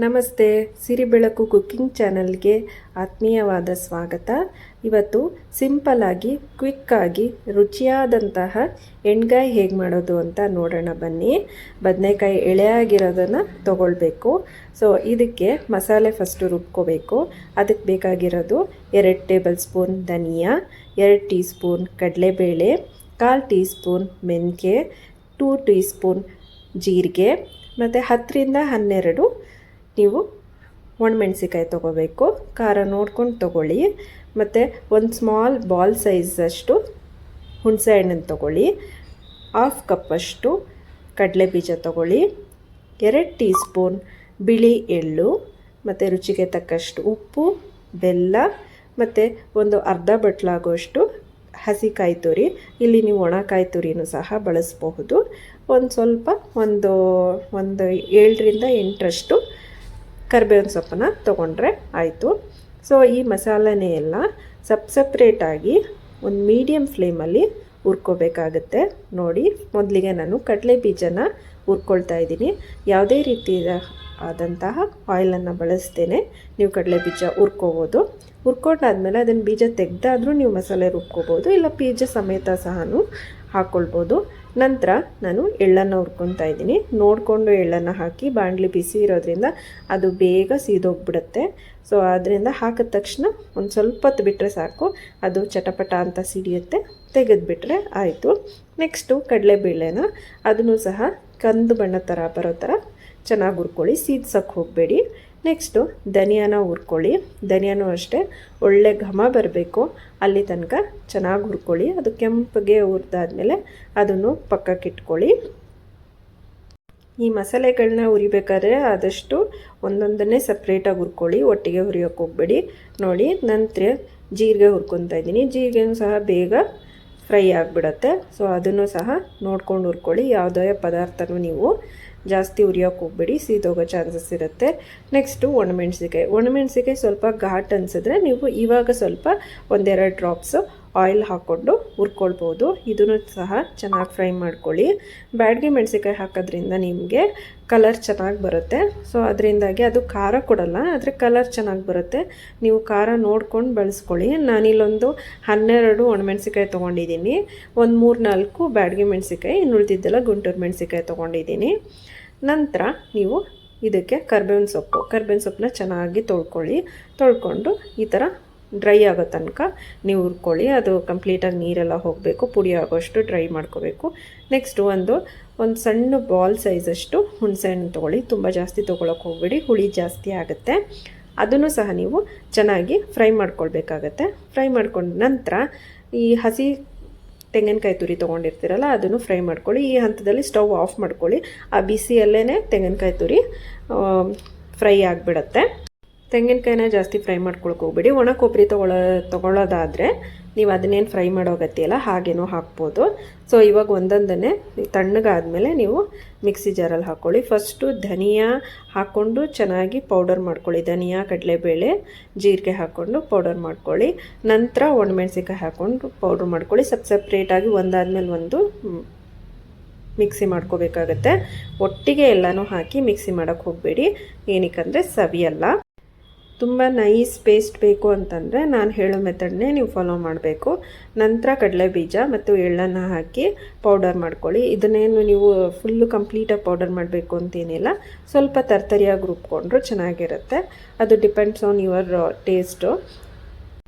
ನಮಸ್ತೆ, ಸಿರಿ ಬೆಳಕು ಕುಕ್ಕಿಂಗ್ ಚಾನಲ್ಗೆ ಆತ್ಮೀಯವಾದ ಸ್ವಾಗತ. ಇವತ್ತು ಸಿಂಪಲ್ಲಾಗಿ ಕ್ವಿಕ್ಕಾಗಿ ರುಚಿಯಾದಂತಹ ಎಣ್ಗಾಯಿ ಹೇಗೆ ಮಾಡೋದು ಅಂತ ನೋಡೋಣ ಬನ್ನಿ. ಬದನೆಕಾಯಿ ಎಳೆಯಾಗಿರೋದನ್ನು ತೊಗೊಳ್ಬೇಕು. ಸೊ ಇದಕ್ಕೆ ಮಸಾಲೆ ಫಸ್ಟು ರುಬ್ಕೋಬೇಕು. ಅದಕ್ಕೆ ಬೇಕಾಗಿರೋದು 2 ಟೇಬಲ್ ಸ್ಪೂನ್ ಧನಿಯಾ, 2 ಟೀ ಸ್ಪೂನ್ ಕಡಲೆಬೇಳೆ, 1/4 ಟೀ ಸ್ಪೂನ್ ಮೆಂತ್ಯ, 2 ಟೀ ಸ್ಪೂನ್ ಜೀರಿಗೆ ಮತ್ತು 10ರಿಂದ 12 ನೀವು ಒಣಮೆಣಸಿಕಾಯಿ ತೊಗೋಬೇಕು. ಖಾರ ನೋಡ್ಕೊಂಡು ತೊಗೊಳ್ಳಿ. ಮತ್ತು ಒಂದು ಸ್ಮಾಲ್ ಬಾಲ್ ಸೈಜಷ್ಟು ಹುಣಸೆ ಹಣ್ಣನ್ನು ತೊಗೊಳ್ಳಿ. 1/2 ಕಪ್ಪಷ್ಟು ಕಡಲೆ ಬೀಜ ತೊಗೊಳ್ಳಿ. 2 ಟೀ ಸ್ಪೂನ್ ಬಿಳಿ ಎಳ್ಳು ಮತ್ತು ರುಚಿಗೆ ತಕ್ಕಷ್ಟು ಉಪ್ಪು, ಬೆಲ್ಲ ಮತ್ತು ಒಂದು ಅರ್ಧ ಬಟ್ಲಾಗುವಷ್ಟು ಹಸಿ ಕಾಯಿ ತುರಿ. ಇಲ್ಲಿ ನೀವು ಒಣ ಕಾಯಿ ತುರಿನೂ ಸಹ ಬಳಸಬಹುದು. ಒಂದು ಸ್ವಲ್ಪ ಒಂದು 7ರಿಂದ 8ರಷ್ಟು ಕರಿಬೇವಿನ ಸೊಪ್ಪನ್ನು ತೊಗೊಂಡ್ರೆ ಆಯಿತು. ಸೊ ಈ ಮಸಾಲೆನೇ ಎಲ್ಲ ಸಪ್ರೇಟಾಗಿ ಒಂದು ಮೀಡಿಯಮ್ ಫ್ಲೇಮಲ್ಲಿ ಹುರ್ಕೋಬೇಕಾಗತ್ತೆ. ನೋಡಿ, ಮೊದಲಿಗೆ ನಾನು ಕಡಲೆ ಬೀಜನ ಹುರ್ಕೊಳ್ತಾ ಇದ್ದೀನಿ. ಯಾವುದೇ ರೀತಿಯ ಆದಂತಹ ಆಯಿಲನ್ನು ಬಳಸ್ತೇನೆ ನೀವು ಕಡಲೆ ಬೀಜ ಹುರ್ಕೋಬೋದು. ಹುರ್ಕೊಂಡಾದ್ಮೇಲೆ ಅದನ್ನು ಬೀಜ ತೆಗೆದಾದರೂ ನೀವು ಮಸಾಲೆ ರುಬ್ಕೋಬೋದು, ಇಲ್ಲ ಬೀಜ ಸಮೇತ ಸಹ ಹಾಕ್ಕೊಳ್ಬೋದು. ನಂತರ ನಾನು ಎಳ್ಳನ್ನು ಹುರ್ಕೊತಾ ಇದ್ದೀನಿ. ನೋಡಿಕೊಂಡು ಎಳ್ಳನ್ನು ಹಾಕಿ, ಬಾಣಲಿ ಬಿಸಿ ಇರೋದ್ರಿಂದ ಅದು ಬೇಗ ಸೀದೋಗ್ಬಿಡುತ್ತೆ. ಸೊ ಅದರಿಂದ ಹಾಕಿದ ತಕ್ಷಣ ಒಂದು ಸ್ವಲ್ಪ ಹೊತ್ತು ಬಿಟ್ಟರೆ ಸಾಕು, ಅದು ಚಟಪಟ ಅಂತ ಸಿಡಿಯುತ್ತೆ. ತೆಗೆದುಬಿಟ್ರೆ ಆಯಿತು. ನೆಕ್ಸ್ಟು ಕಡಲೆಬೇಳೆನ ಅದನ್ನು ಸಹ ಕಂದು ಬಣ್ಣ ಥರ ಬರೋ ಥರ ಚೆನ್ನಾಗಿ ಹುರ್ಕೊಳ್ಳಿ, ಸೀದ್ಸಕ್ಕೆ ಹೋಗಬೇಡಿ. ನೆಕ್ಸ್ಟು ಧನಿಯಾನ ಹುರ್ಕೊಳ್ಳಿ. ಧನಿಯಾನೂ ಅಷ್ಟೇ ಒಳ್ಳೆ ಘಮ ಬರಬೇಕು, ಅಲ್ಲಿ ತನಕ ಚೆನ್ನಾಗಿ ಹುರ್ಕೊಳ್ಳಿ. ಅದು ಕೆಂಪಗೆ ಹುರಿದಾದ್ಮೇಲೆ ಅದನ್ನು ಪಕ್ಕಕ್ಕೆ ಇಟ್ಕೊಳ್ಳಿ. ಈ ಮಸಾಲೆಗಳನ್ನ ಹುರಿಬೇಕಾದ್ರೆ ಆದಷ್ಟು ಒಂದೊಂದನ್ನೇ ಸಪ್ರೇಟಾಗಿ ಹುರ್ಕೊಳ್ಳಿ, ಒಟ್ಟಿಗೆ ಹುರಿಯೋಕ್ಕೆ ಹೋಗಬೇಡಿ. ನೋಡಿ, ನಂತರ ಜೀರಿಗೆ ಹುರ್ಕೊತಾ ಇದ್ದೀನಿ. ಜೀರಿಗೆನೂ ಸಹ ಬೇಗ ಫ್ರೈ ಆಗಿಬಿಡತ್ತೆ. ಸೊ ಅದನ್ನು ಸಹ ನೋಡ್ಕೊಂಡು ಹುರ್ಕೊಳ್ಳಿ. ಯಾವುದೇ ಪದಾರ್ಥನೂ ನೀವು ಜಾಸ್ತಿ ಹುರಿಯೋಕ್ಕೆ ಹೋಗಬೇಡಿ, ಸೀದೋಗೋ ಚಾನ್ಸಸ್ ಇರುತ್ತೆ. ನೆಕ್ಸ್ಟು ಒಣಮೆಣಸಿಕಾಯಿ ಸ್ವಲ್ಪ ಘಾಟ್ ಅನಿಸಿದ್ರೆ ನೀವು ಇವಾಗ ಸ್ವಲ್ಪ 1-2 ಡ್ರಾಪ್ಸು ಆಯಿಲ್ ಹಾಕ್ಕೊಂಡು ಹುರ್ಕೊಳ್ಬೋದು. ಇದನ್ನು ಸಹ ಚೆನ್ನಾಗಿ ಫ್ರೈ ಮಾಡ್ಕೊಳ್ಳಿ. ಬ್ಯಾಡಗಿ ಮೆಣಸಿಕಾಯಿ ಹಾಕೋದ್ರಿಂದ ನಿಮಗೆ ಕಲರ್ ಚೆನ್ನಾಗಿ ಬರುತ್ತೆ. ಸೊ ಅದರಿಂದಾಗಿ ಅದು ಖಾರ ಕೊಡಲ್ಲ, ಆದರೆ ಕಲರ್ ಚೆನ್ನಾಗಿ ಬರುತ್ತೆ. ನೀವು ಖಾರ ನೋಡ್ಕೊಂಡು ಬಳಸ್ಕೊಳ್ಳಿ. ನಾನಿಲ್ಲೊಂದು 12 ಒಣಮೆಣಸಿಕಾಯಿ ತೊಗೊಂಡಿದ್ದೀನಿ, ಒಂದು 3-4 ಬ್ಯಾಡಗಿ ಮೆಣಸಿಕಾಯಿ, ಇನ್ನು ಉಳಿದಿದ್ದೆಲ್ಲ ಗುಂಟೂರು ಮೆಣಸಿಕಾಯಿ ತೊಗೊಂಡಿದ್ದೀನಿ. ನಂತರ ನೀವು ಇದಕ್ಕೆ ಕರಿಬೇವಿನ ಸೊಪ್ಪನ್ನ ಚೆನ್ನಾಗಿ ತೊಳ್ಕೊಂಡು ಈ ಥರ ಡ್ರೈ ಆಗೋ ತನಕ ನೀವು ಹುರ್ಕೊಳ್ಳಿ. ಅದು ಕಂಪ್ಲೀಟಾಗಿ ನೀರೆಲ್ಲ ಹೋಗಬೇಕು, ಪುಡಿ ಆಗೋಷ್ಟು ಡ್ರೈ ಮಾಡ್ಕೋಬೇಕು. ನೆಕ್ಸ್ಟು ಒಂದು ಸಣ್ಣ ಬಾಲ್ ಸೈಜಷ್ಟು ಹುಣಸೆ ಹಣ್ಣು ತೊಗೊಳ್ಳಿ. ತುಂಬ ಜಾಸ್ತಿ ತೊಗೊಳಕ್ಕೆ ಹೋಗಬೇಡಿ, ಹುಳಿ ಜಾಸ್ತಿ ಆಗುತ್ತೆ. ಅದನ್ನು ಸಹ ನೀವು ಚೆನ್ನಾಗಿ ಫ್ರೈ ಮಾಡ್ಕೊಳ್ಬೇಕಾಗತ್ತೆ. ಫ್ರೈ ಮಾಡ್ಕೊಂಡ ನಂತರ ಈ ಹಸಿ ತೆಂಗಿನಕಾಯಿ ತುರಿ ತೊಗೊಂಡಿರ್ತೀರಲ್ಲ ಅದನ್ನು ಫ್ರೈ ಮಾಡ್ಕೊಳ್ಳಿ. ಈ ಹಂತದಲ್ಲಿ ಸ್ಟವ್ ಆಫ್ ಮಾಡ್ಕೊಳ್ಳಿ. ಆ ಬಿಸಿಯಲ್ಲೇ ತೆಂಗಿನಕಾಯಿ ತುರಿ ಫ್ರೈ ಆಗಿಬಿಡತ್ತೆ. ತೆಂಗಿನಕಾಯಿನ ಜಾಸ್ತಿ ಫ್ರೈ ಮಾಡ್ಕೊಳಕ್ಕೆ ಹೋಗ್ಬೇಡಿ. ಒಣ ಕೊಬ್ಬರಿ ತೊಗೊಳ್ಳೋದಾದರೆ ನೀವು ಅದನ್ನೇನು ಫ್ರೈ ಮಾಡೋ ಅಗತ್ಯ ಇಲ್ಲ, ಹಾಗೇನೂ ಹಾಕ್ಬೋದು. ಸೊ ಇವಾಗ ಒಂದೊಂದನ್ನೇ ತಣ್ಣಗಾದ್ಮೇಲೆ ನೀವು ಮಿಕ್ಸಿ ಜಾರಲ್ಲಿ ಹಾಕ್ಕೊಳ್ಳಿ. ಫಸ್ಟು ಧನಿಯಾ ಹಾಕ್ಕೊಂಡು ಚೆನ್ನಾಗಿ ಪೌಡರ್ ಮಾಡ್ಕೊಳ್ಳಿ. ಧನಿಯಾ, ಕಡಲೆಬೇಳೆ, ಜೀರಿಗೆ ಹಾಕ್ಕೊಂಡು ಪೌಡರ್ ಮಾಡ್ಕೊಳ್ಳಿ. ನಂತರ ಒಣಮೆಣಸಿಕಾಯಿ ಹಾಕ್ಕೊಂಡು ಪೌಡ್ರ್ ಮಾಡ್ಕೊಳ್ಳಿ. ಸಪ್ರೇಟಾಗಿ ಒಂದಾದ್ಮೇಲೆ ಒಂದು ಮಿಕ್ಸಿ ಮಾಡ್ಕೋಬೇಕಾಗತ್ತೆ. ಒಟ್ಟಿಗೆ ಎಲ್ಲನೂ ಹಾಕಿ ಮಿಕ್ಸಿ ಮಾಡೋಕ್ಕೆ ಹೋಗಬೇಡಿ, ಏನಕ್ಕಂದರೆ ಸವಿಯಲ್ಲ. ತುಂಬ ನೈಸ್ ಪೇಸ್ಟ್ ಬೇಕು ಅಂತಂದರೆ ನಾನು ಹೇಳೋ ಮೆಥಡ್ನೇ ನೀವು ಫಾಲೋ ಮಾಡಬೇಕು. ನಂತರ ಕಡಲೆ ಬೀಜ ಮತ್ತು ಎಳ್ಳನ್ನು ಹಾಕಿ ಪೌಡರ್ ಮಾಡ್ಕೊಳ್ಳಿ. ಇದನ್ನೇನು ನೀವು ಫುಲ್ಲು ಕಂಪ್ಲೀಟಾಗಿ ಪೌಡರ್ ಮಾಡಬೇಕು ಅಂತೇನಿಲ್ಲ, ಸ್ವಲ್ಪ ತರ್ತರಿಯಾಗಿ ರುಬ್ಕೊಂಡ್ರು ಚೆನ್ನಾಗಿರುತ್ತೆ. ಅದು ಡಿಪೆಂಡ್ಸ್ ಆನ್ ಯುವರ್ ಟೇಸ್ಟು.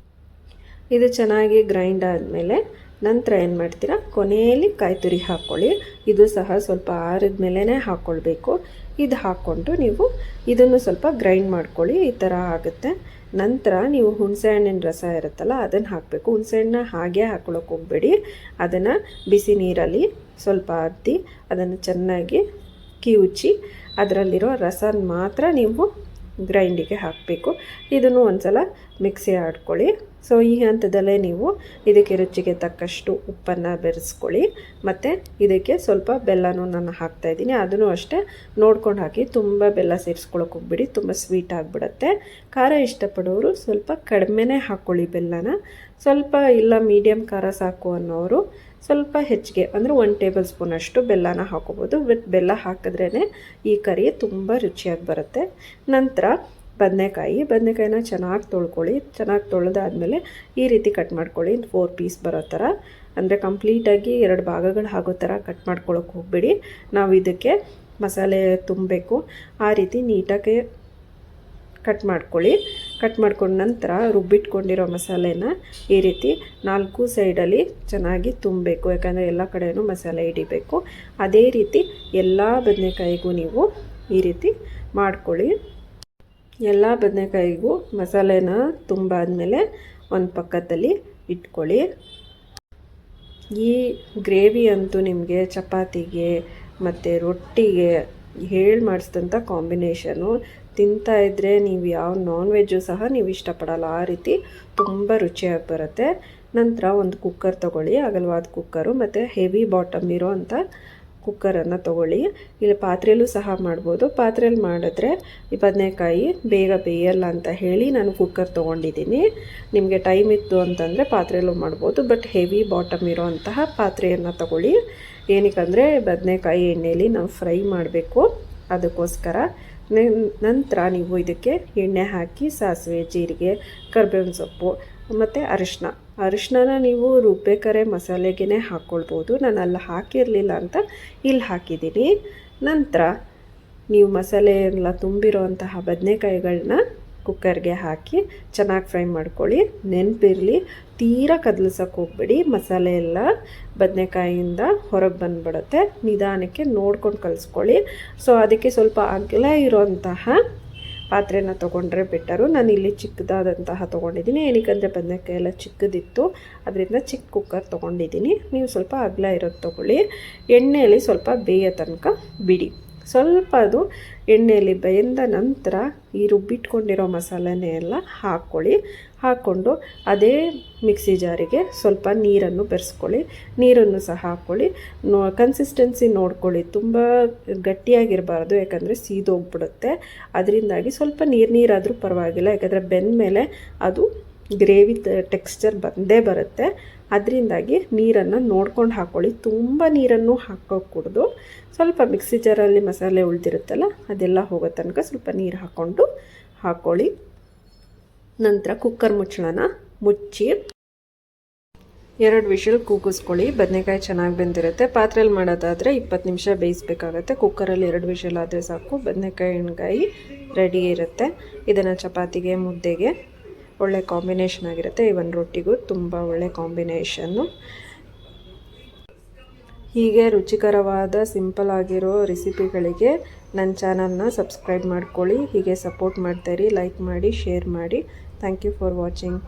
ಇದು ಚೆನ್ನಾಗಿ ಗ್ರೈಂಡ್ ಆದಮೇಲೆ ನಂತರ ಏನು ಮಾಡ್ತೀರಾ, ಕೊನೆಯಲ್ಲಿ ಕಾಯಿ ತುರಿ ಹಾಕ್ಕೊಳ್ಳಿ. ಇದು ಸಹ ಸ್ವಲ್ಪ ಆರಿದ ಮೇಲೇ ಹಾಕ್ಕೊಳ್ಬೇಕು. ಇದು ಹಾಕ್ಕೊಂಡು ನೀವು ಇದನ್ನು ಸ್ವಲ್ಪ ಗ್ರೈಂಡ್ ಮಾಡ್ಕೊಳ್ಳಿ. ಈ ಥರ ಆಗುತ್ತೆ. ನಂತರ ನೀವು ಹುಣಸೆ ಹಣ್ಣಿನ ರಸ ಇರುತ್ತಲ್ಲ ಅದನ್ನು ಹಾಕಬೇಕು. ಹುಣಸೆ ಹಣ್ಣನ್ನ ಹಾಗೆ ಹಾಕ್ಕೊಳ್ಳೋಕೆ ಹೋಗಬೇಡಿ. ಅದನ್ನು ಬಿಸಿ ನೀರಲ್ಲಿ ಸ್ವಲ್ಪ ಅದ್ದಿ ಅದನ್ನು ಚೆನ್ನಾಗಿ ಕಿವುಚಿ ಅದರಲ್ಲಿರೋ ರಸನ ಮಾತ್ರ ನೀವು ಗ್ರೈಂಡಿಗೆ ಹಾಕಬೇಕು. ಇದನ್ನು ಒಂದ್ಸಲ ಮಿಕ್ಸಿ ಆಡ್ಕೊಳ್ಳಿ. ಸೊ ಈ ಹಂತದಲ್ಲೇ ನೀವು ಇದಕ್ಕೆ ರುಚಿಗೆ ತಕ್ಕಷ್ಟು ಉಪ್ಪನ್ನು ಬೆರೆಸ್ಕೊಳ್ಳಿ. ಮತ್ತು ಇದಕ್ಕೆ ಸ್ವಲ್ಪ ಬೆಲ್ಲನೂ ನಾನು ಹಾಕ್ತಾಯಿದ್ದೀನಿ. ಅದನ್ನು ಅಷ್ಟೇ ನೋಡ್ಕೊಂಡು ಹಾಕಿ, ತುಂಬ ಬೆಲ್ಲ ಸೇರಿಸ್ಕೊಳ್ಳೋಕೆ ಹೋಗ್ಬಿಡಿ, ತುಂಬ ಸ್ವೀಟ್ ಆಗಿಬಿಡುತ್ತೆ. ಖಾರ ಇಷ್ಟಪಡೋರು ಸ್ವಲ್ಪ ಕಡಿಮೆನೇ ಹಾಕ್ಕೊಳ್ಳಿ ಬೆಲ್ಲನ. ಸ್ವಲ್ಪ ಇಲ್ಲ ಮೀಡಿಯಮ್ ಖಾರ ಸಾಕು ಅನ್ನೋರು ಸ್ವಲ್ಪ ಹೆಚ್ಚಿಗೆ ಅಂದರೆ 1 ಟೇಬಲ್ ಸ್ಪೂನಷ್ಟು ಬೆಲ್ಲನ ಹಾಕೋಬೋದು. ವಿತ್ ಬೆಲ್ಲ ಹಾಕಿದ್ರೇ ಈ ಕರಿ ತುಂಬ ರುಚಿಯಾಗಿ ಬರುತ್ತೆ. ನಂತರ ಬದನೆಕಾಯಿನ ಚೆನ್ನಾಗಿ ತೊಳ್ಕೊಳ್ಳಿ. ಚೆನ್ನಾಗಿ ತೊಳೆದಾದ್ಮೇಲೆ ಈ ರೀತಿ ಕಟ್ ಮಾಡ್ಕೊಳ್ಳಿ. 4 ಪೀಸ್ ಬರೋ ಥರ, ಅಂದರೆ ಕಂಪ್ಲೀಟಾಗಿ 2 ಭಾಗಗಳು ಆಗೋ ಥರ ಕಟ್ ಮಾಡ್ಕೊಳ್ಳೋಕೆ ಹೋಗ್ಬೇಡಿ. ನಾವು ಇದಕ್ಕೆ ಮಸಾಲೆ ತುಂಬಬೇಕು. ಆ ರೀತಿ ನೀಟಾಗಿ ಕಟ್ ಮಾಡ್ಕೊಳ್ಳಿ. ಕಟ್ ಮಾಡ್ಕೊಂಡ ನಂತರ ರುಬ್ಬಿಟ್ಕೊಂಡಿರೋ ಮಸಾಲೆನ ಈ ರೀತಿ 4 ಸೈಡಲ್ಲಿ ಚೆನ್ನಾಗಿ ತುಂಬಬೇಕು, ಯಾಕಂದರೆ ಎಲ್ಲ ಕಡೆಯೂ ಮಸಾಲೆ ಹಿಡಿಬೇಕು. ಅದೇ ರೀತಿ ಎಲ್ಲ ಬದನೆಕಾಯಿಗೂ ನೀವು ಈ ರೀತಿ ಮಾಡ್ಕೊಳ್ಳಿ. ಎಲ್ಲ ಬದನೆಕಾಯಿಗೂ ಮಸಾಲೆನ ತುಂಬಾದ್ಮೇಲೆ ಒಂದು ಪಕ್ಕದಲ್ಲಿ ಇಟ್ಕೊಳ್ಳಿ. ಈ ಗ್ರೇವಿ ಅಂತೂ ನಿಮಗೆ ಚಪಾತಿಗೆ ಮತ್ತು ರೊಟ್ಟಿಗೆ ಮಾಡಿಸಿದಂಥ ಕಾಂಬಿನೇಷನು. ತಿಂತಾಯಿದ್ರೆ ನೀವು ಯಾವ ನಾನ್ ವೆಜ್ಜು ಸಹ ನೀವು ಇಷ್ಟಪಡಲ್ಲ, ಆ ರೀತಿ ತುಂಬ ರುಚಿಯಾಗಿ ಬರುತ್ತೆ. ನಂತರ ಒಂದು ಕುಕ್ಕರ್ ತೊಗೊಳ್ಳಿ, ಅಗಲವಾದ ಕುಕ್ಕರು, ಮತ್ತು ಹೆವಿ ಬಾಟಮ್ ಇರೋ ಅಂಥ ಕುಕ್ಕರನ್ನು ತೊಗೊಳ್ಳಿ. ಇಲ್ಲಿ ಪಾತ್ರೆಯಲ್ಲೂ ಸಹ ಮಾಡ್ಬೋದು. ಪಾತ್ರೆಯಲ್ಲಿ ಮಾಡಿದ್ರೆ ಈ ಬದನೆಕಾಯಿ ಬೇಗ ಬೇಯಲ್ಲ ಅಂತ ಹೇಳಿ ನಾನು ಕುಕ್ಕರ್ ತೊಗೊಂಡಿದ್ದೀನಿ. ನಿಮಗೆ ಟೈಮ್ ಇತ್ತು ಅಂತಂದರೆ ಪಾತ್ರೆಯಲ್ಲೂ ಮಾಡ್ಬೋದು, ಬಟ್ ಹೆವಿ ಬಾಟಮ್ ಇರೋಂತಹ ಪಾತ್ರೆಯನ್ನು ತೊಗೊಳ್ಳಿ. ಏನಕ್ಕಂದರೆ ಬದನೆಕಾಯಿ ಎಣ್ಣೆಯಲ್ಲಿ ನಾವು ಫ್ರೈ ಮಾಡಬೇಕು, ಅದಕ್ಕೋಸ್ಕರ. ನಂತರ ನೀವು ಇದಕ್ಕೆ ಎಣ್ಣೆ ಹಾಕಿ ಸಾಸಿವೆ, ಜೀರಿಗೆ, ಕರಿಬೇವಿನ ಸೊಪ್ಪು ಮತ್ತು ಅರಿಶಿನ ನೀವು ರುಬ್ಬೇಕಾರೆ ಮಸಾಲೆಗೆ ಹಾಕ್ಕೊಳ್ಬೋದು. ನಾನು ಅಲ್ಲಿ ಹಾಕಿರಲಿಲ್ಲ ಅಂತ ಇಲ್ಲಿ ಹಾಕಿದ್ದೀನಿ. ನಂತರ ನೀವು ಮಸಾಲೆ ಎಲ್ಲ ತುಂಬಿರೋ ಅಂತಹ ಬದನೆಕಾಯಿಗಳನ್ನ ಕುಕ್ಕರ್ಗೆ ಹಾಕಿ ಚೆನ್ನಾಗಿ ಫ್ರೈ ಮಾಡ್ಕೊಳ್ಳಿ. ನೆನಪಿರಲಿ, ತೀರಾ ಕದಲಿಸೋಕೆ ಹೋಗ್ಬೇಡಿ. ಮಸಾಲೆ ಎಲ್ಲ ಬದನೆಕಾಯಿಯಿಂದ ಹೊರಗೆ ಬಂದುಬಿಡುತ್ತೆ. ನಿಧಾನಕ್ಕೆ ನೋಡ್ಕೊಂಡು ಕಲಿಸ್ಕೊಳ್ಳಿ. ಸೊ ಅದಕ್ಕೆ ಸ್ವಲ್ಪ ಅಗಲ ಇರೋಂತಹ ಪಾತ್ರೆನ ತೊಗೊಂಡ್ರೆ ಬೆಟರು. ನಾನು ಇಲ್ಲಿ ಚಿಕ್ಕದಾದಂತಹ ತೊಗೊಂಡಿದ್ದೀನಿ. ಏನಕ್ಕಂದರೆ ಬದನೆಕಾಯಿ ಎಲ್ಲ ಚಿಕ್ಕದಿತ್ತು, ಅದರಿಂದ ಚಿಕ್ಕ ಕುಕ್ಕರ್ ತೊಗೊಂಡಿದ್ದೀನಿ. ನೀವು ಸ್ವಲ್ಪ ಅಗಲ ಇರೋದು ತೊಗೊಳ್ಳಿ. ಎಣ್ಣೆಯಲ್ಲಿ ಸ್ವಲ್ಪ ಬೇಯೋ ತನಕ ಬಿಡಿ. ಸ್ವಲ್ಪ ಅದು ಎಣ್ಣೆಯಲ್ಲಿ ಬೆಂದ ನಂತರ ಈ ರುಬ್ಬಿಟ್ಕೊಂಡಿರೋ ಮಸಾಲೆನೇ ಎಲ್ಲ ಹಾಕ್ಕೊಂಡು ಅದೇ ಮಿಕ್ಸಿ ಜಾರಿಗೆ ಸ್ವಲ್ಪ ನೀರನ್ನು ಬೆರೆಸ್ಕೊಳ್ಳಿ. ನೀರನ್ನು ಸಹ ಹಾಕ್ಕೊಳ್ಳಿ. ಕನ್ಸಿಸ್ಟೆನ್ಸಿ ನೋಡ್ಕೊಳ್ಳಿ, ತುಂಬ ಗಟ್ಟಿಯಾಗಿರಬಾರ್ದು, ಯಾಕಂದರೆ ಸೀದೋಗ್ಬಿಡುತ್ತೆ. ಅದರಿಂದಾಗಿ ಸ್ವಲ್ಪ ನೀರಾದರೂ ಪರವಾಗಿಲ್ಲ, ಯಾಕಂದರೆ ಬೆಂದ ಮೇಲೆ ಅದು ಗ್ರೇವಿ ಟೆಕ್ಸ್ಚರ್ ಬಂದೇ ಬರುತ್ತೆ. ಅದರಿಂದಾಗಿ ನೀರನ್ನು ನೋಡ್ಕೊಂಡು ಹಾಕ್ಕೊಳ್ಳಿ. ತುಂಬ ನೀರನ್ನು ಹಾಕೋಕ್ಕೂಡ್ದು. ಸ್ವಲ್ಪ ಮಿಕ್ಸಿ ಜಾರಲ್ಲಿ ಮಸಾಲೆ ಉಳಿದಿರುತ್ತಲ್ಲ, ಅದೆಲ್ಲ ಹೋಗೋ ತನಕ ಸ್ವಲ್ಪ ನೀರು ಹಾಕ್ಕೊಳ್ಳಿ. ನಂತರ ಕುಕ್ಕರ್ ಮುಚ್ಚಳನ ಮುಚ್ಚಿ 2 ವಿಷಲ್ ಕೂಗಿಸ್ಕೊಳ್ಳಿ. ಬದನೆಕಾಯಿ ಚೆನ್ನಾಗಿ ಬೆಂದಿರುತ್ತೆ. ಪಾತ್ರೆಯಲ್ಲಿ ಮಾಡೋದಾದರೆ 20 ನಿಮಿಷ ಬೇಯಿಸಬೇಕಾಗತ್ತೆ. ಕುಕ್ಕರಲ್ಲಿ 2 ವಿಷಲ್ ಆದರೆ ಸಾಕು, ಬದನೆಕಾಯಿ ಎಣ್ಗಾಯಿ ರೆಡಿ ಇರುತ್ತೆ. ಇದನ್ನು ಚಪಾತಿಗೆ, ಮುದ್ದೆಗೆ ಒಳ್ಳೆ ಕಾಂಬಿನೇಷನ್ ಆಗಿರುತ್ತೆ. ಇವನ್ ರೊಟ್ಟಿಗೂ ತುಂಬ ಒಳ್ಳೆ ಕಾಂಬಿನೇಷನ್ನು. ಹೀಗೆ ರುಚಿಕರವಾದ ಸಿಂಪಲ್ ಆಗಿರೋ ರೆಸಿಪಿಗಳಿಗೆ ನನ್ನ ಚಾನಲ್ನ ಸಬ್ಸ್ಕ್ರೈಬ್ ಮಾಡ್ಕೊಳ್ಳಿ. ಹೀಗೆ ಸಪೋರ್ಟ್ ಮಾಡ್ತಾಯಿರಿ. ಲೈಕ್ ಮಾಡಿ, ಶೇರ್ ಮಾಡಿ. Thank you for watching.